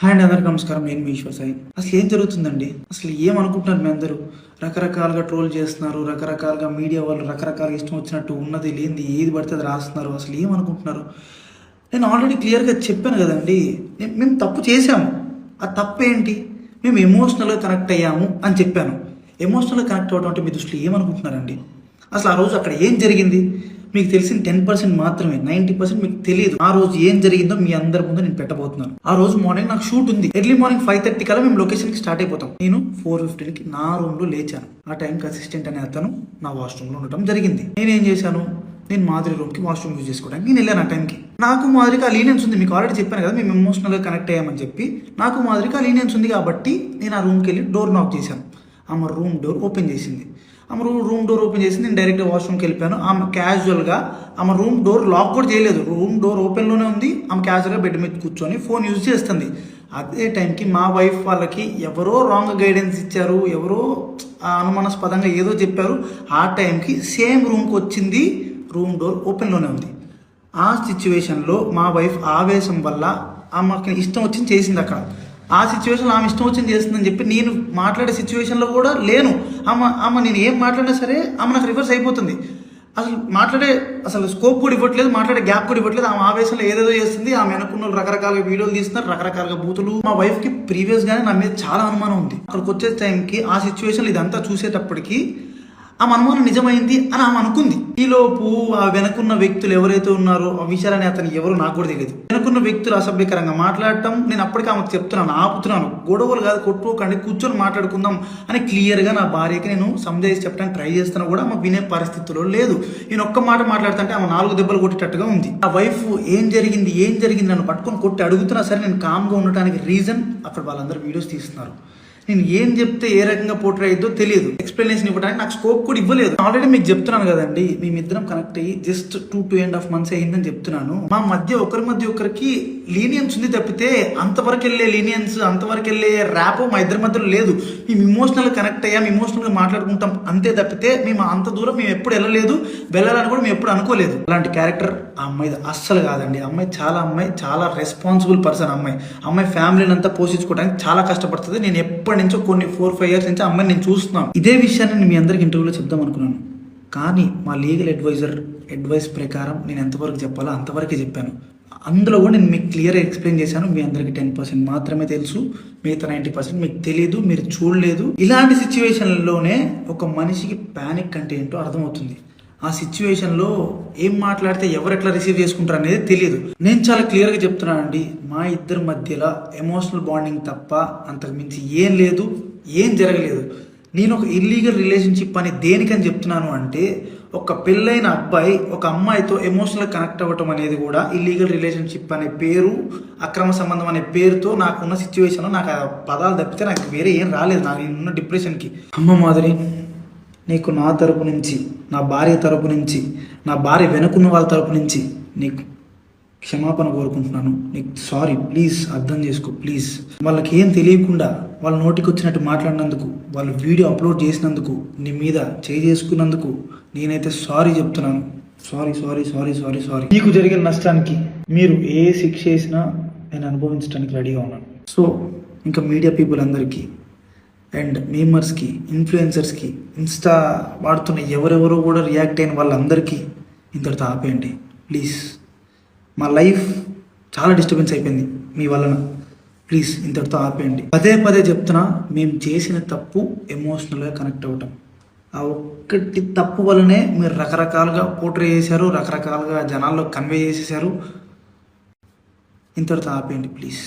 Hi అండి, అందరికీ నమస్కారం. నేను మీ ఈశ్వర్ సాయి. అసలు ఏం జరుగుతుందండి? అసలు ఏమనుకుంటున్నారు మీ అందరూ? రకరకాలుగా ట్రోల్ చేస్తున్నారు, రకరకాలుగా మీడియా వాళ్ళు రకరకాలుగా ఇష్టం వచ్చినట్టు ఉన్నది లేనిది ఏది పడితే అది రాస్తున్నారు. అసలు ఏమనుకుంటున్నారు? నేను ఆల్రెడీ క్లియర్గా చెప్పాను కదండి, మేము తప్పు చేశాము. ఆ తప్పు ఏంటి? మేము ఎమోషనల్గా కనెక్ట్ అయ్యాము అని చెప్పాను. ఎమోషనల్గా కనెక్ట్ అవ్వడం అంటే మీ దృష్టిలో ఏమనుకుంటున్నారండి? అసలు ఆ రోజు అక్కడ ఏం జరిగింది? మీకు తెలిసిన 10% మాత్రమే, 90% మీకు తెలియదు. ఆ రోజు ఏం జరిగిందో మీ అందరి ముందు నేను పెట్టబోతున్నాను. ఆ రోజు మార్నింగ్ నాకు షూట్ ఉంది. ఎర్లీ మార్నింగ్ 5:30 కల్లా మేము లొకేషన్కి స్టార్ట్ అయిపోతాం. నేను 4:15కి నా రూమ్లో లేచాను. ఆ టైంకి అసిస్టెంట్ అనే అతను నా వాష్రూమ్లో ఉండటం జరిగింది. నేనేం చేశాను? నేను మాధురి రూమ్కి వాష్రూమ్ యూజ్ చేసుకోవడానికి నేను వెళ్ళాను. ఆ టైంకి నాకు మాధురికి ఆ లీనియన్స్ ఉంది. మీకు ఆల్రెడీ చెప్పాను కదా, మేము ఎమోషనల్గా కనెక్ట్ అయ్యామని చెప్పి. నాకు మాధురికి ఆ లీనియన్స్ ఉంది కాబట్టి నేను ఆ రూమ్కి వెళ్ళి డోర్ నాక్ చేశాను. ఆమె రూమ్ డోర్ ఓపెన్ చేసింది. ఆమె రూమ్ డోర్ ఓపెన్ చేసి నేను డైరెక్ట్గా వాష్రూమ్కి వెళ్ళిపోయాను. ఆమె క్యాజువల్గా ఆమె రూమ్ డోర్ లాక్ కూడా చేయలేదు. రూమ్ డోర్ ఓపెన్లోనే ఉంది. ఆమె క్యాజువల్గా బెడ్ మీద కూర్చొని ఫోన్ యూజ్ చేస్తుంది. అదే టైంకి మా వైఫ్ వాళ్ళకి ఎవరో రాంగ్ గైడెన్స్ ఇచ్చారు, ఎవరో అనుమానాస్పదంగా ఏదో చెప్పారు. ఆ టైంకి సేమ్ రూమ్కి వచ్చింది. రూమ్ డోర్ ఓపెన్లోనే ఉంది. ఆ సిచ్యువేషన్లో మా వైఫ్ ఆవేశం వల్ల ఆమెకి ఇష్టం వచ్చింది చేసింది. అక్కడ ఆ సిచ్యువేషన్లో ఆమె ఇష్టం వచ్చింది చేస్తుందని చెప్పి నేను మాట్లాడే సిచ్యువేషన్లో కూడా లేను. ఆమె నేను ఏం మాట్లాడినా సరే ఆమె నాకు రివర్స్ అయిపోతుంది. అసలు స్కోప్ కూడా ఇవ్వట్లేదు, మాట్లాడే గ్యాప్ కూడా ఇవ్వట్లేదు. ఆమె ఆవేశంలో ఏదేదో చేస్తుంది. ఆమె అనుకున్న రకరకాల వీడియోలు తీస్తున్నారు, రకరకాల బూతులు. మా వైఫ్కి ప్రీవియస్గానే నా మీద చాలా అనుమానం ఉంది. అక్కడికి వచ్చే టైంకి ఆ సిచ్యువేషన్లో ఇదంతా చూసేటప్పటికి ఆమె అనుమానం నిజమైంది అని ఆమె అనుకుంది. ఈలోపు ఆ వెనకున్న వ్యక్తులు ఎవరైతే ఉన్నారో ఆ విషయాలని అతను ఎవరో నాకు కూడా తెలియదు. వెనకున్న వ్యక్తులు అసభ్యకరంగా మాట్లాడటం నేను అప్పటికి ఆమెకు చెప్తున్నాను, ఆపుతున్నాను. గొడవలు కాదు, కొట్టుకోకండి, కూర్చొని మాట్లాడుకుందాం అని క్లియర్గా నా భార్యకి నేను సంజాయిసి చెప్పడానికి ట్రై చేస్తున్నా కూడా ఆమె వినే పరిస్థితిలో లేదు. నేను ఒక్క మాట మాట్లాడుతుంటే ఆమె 4 దెబ్బలు కొట్టేటట్టుగా ఉంది. ఆ వైఫ్ ఏం జరిగింది నన్ను పట్టుకొని కొట్టి అడుగుతున్నా సరే నేను కామ్గా ఉండటానికి రీజన్ అక్కడ వాళ్ళందరూ వీడియోస్ తీస్తున్నారు. నేను ఏం చెప్తే ఏ రకంగా పోర్ట్రే అయ్యిద్దో తెలియదు. ఎక్స్ప్లెనేషన్ ఇవ్వడానికి నాకు స్కోప్ కూడా ఇవ్వలేదు. ఆల్రెడీ మీకు చెప్తున్నాను కదండి, మేమిద్దరం కనెక్ట్ అయ్యి జస్ట్ 2.5 months అయిందని చెప్తున్నాను. మా మధ్య ఒకరికి లీనియన్స్ ఉంది తప్పితే అంతవరకు వెళ్ళే లీనియన్స్, అంతవరకు వెళ్ళే ర్యాప్ మా ఇద్దరి మధ్యలో లేదు. మేము ఇమోషనల్గా కనెక్ట్ అయ్యాం, ఇమోషనల్గా మాట్లాడుకుంటాం అంతే తప్పితే మేము అంత దూరం మేము ఎప్పుడు వెళ్ళాలని కూడా మేము ఎప్పుడు అనుకోలేదు. అలాంటి క్యారెక్టర్ ఆ అమ్మాయి అస్సలు కాదండి. అమ్మాయి చాలా రెస్పాన్సిబుల్ పర్సన్. అమ్మాయి ఫ్యామిలీని అంతా పోషించుకోవడానికి చాలా కష్టపడుతుంది. నేను ఎప్పటి నుంచో కొన్ని 4-5 years నుంచి అమ్మాయిని నేను చూస్తున్నాను. ఇదే విషయాన్ని నేను మీ అందరికి ఇంటర్వ్యూలో చెప్దాం అనుకున్నాను. కానీ మా లీగల్ అడ్వైస్ ప్రకారం నేను ఎంతవరకు చెప్పాలో అంతవరకే చెప్పాను. అందులో కూడా నేను మీకు క్లియర్గా ఎక్స్ప్లెయిన్ చేశాను. మీ అందరికి 10% మాత్రమే తెలుసు, మిగతా 90% మీకు తెలియదు, మీరు చూడలేదు. ఇలాంటి సిచ్యువేషన్లోనే ఒక మనిషికి ప్యానిక్ అంటే ఏంటో అర్థమవుతుంది. ఆ సిచ్యువేషన్లో ఏం మాట్లాడితే ఎవరు ఎట్లా రిసీవ్ చేసుకుంటారు అనేది తెలియదు. నేను చాలా క్లియర్గా చెప్తున్నానండి, మా ఇద్దరి మధ్యలో ఎమోషనల్ బాండింగ్ తప్ప అంతకు మించి ఏం లేదు, ఏం జరగలేదు. నేను ఒక ఇల్లీగల్ రిలేషన్షిప్ అని దేనికని చెప్తున్నాను అంటే, ఒక పెళ్ళైన అబ్బాయి ఒక అమ్మాయితో ఎమోషనల్ కనెక్ట్ అవ్వటం అనేది కూడా ఇల్లీగల్ రిలేషన్షిప్ అనే పేరు, అక్రమ సంబంధం అనే పేరుతో నాకున్న సిచ్యువేషన్లో నాకు ఆ పదాలు తప్పితే నాకు వేరే ఏం రాలేదు. నాకు ఉన్న డిప్రెషన్కి. అమ్మ మాధురి, నీకు నా తరపు నుంచి, నా భార్య తరపు నుంచి, నా భార్య వెనుకున్న వాళ్ళ తరపు నుంచి నీకు క్షమాపణ కోరుకుంటున్నాను. నీకు సారీ, ప్లీజ్ అర్థం చేసుకో, ప్లీజ్. వాళ్ళకి ఏం తెలియకుండా వాళ్ళ నోటికి వచ్చినట్టు మాట్లాడినందుకు, వాళ్ళు వీడియో అప్లోడ్ చేసినందుకు, నీ మీద చేసుకున్నందుకు నేనైతే సారీ చెప్తున్నాను. సారీ. నీకు జరిగిన నష్టానికి మీరు ఏ శిక్ష చేసినా నేను అనుభవించడానికి రెడీగా ఉన్నాను. సో ఇంకా మీడియా పీపుల్ అందరికీ అండ్ మీమర్స్కి, ఇన్ఫ్లుయెన్సర్స్కి, ఇన్స్టా వాడుతున్న ఎవరెవరో కూడా రియాక్ట్ అయిన వాళ్ళందరికీ ఇంతటితో ఆపేయండి ప్లీజ్. మా లైఫ్ చాలా డిస్టర్బెన్స్ అయిపోయింది మీ వలన. ప్లీజ్ ఇంతటితో ఆపేయండి. పదే చెప్తున్నా, మేము చేసిన తప్పు ఎమోషనల్గా కనెక్ట్ అవ్వటం. ఆ ఒక్కటి తప్పు వల్లనే మీరు రకరకాలుగా పోర్ట్రే చేశారు, రకరకాలుగా జనాల్లో కన్వే చేసేసారు. ఇంతటితో ఆపేయండి ప్లీజ్.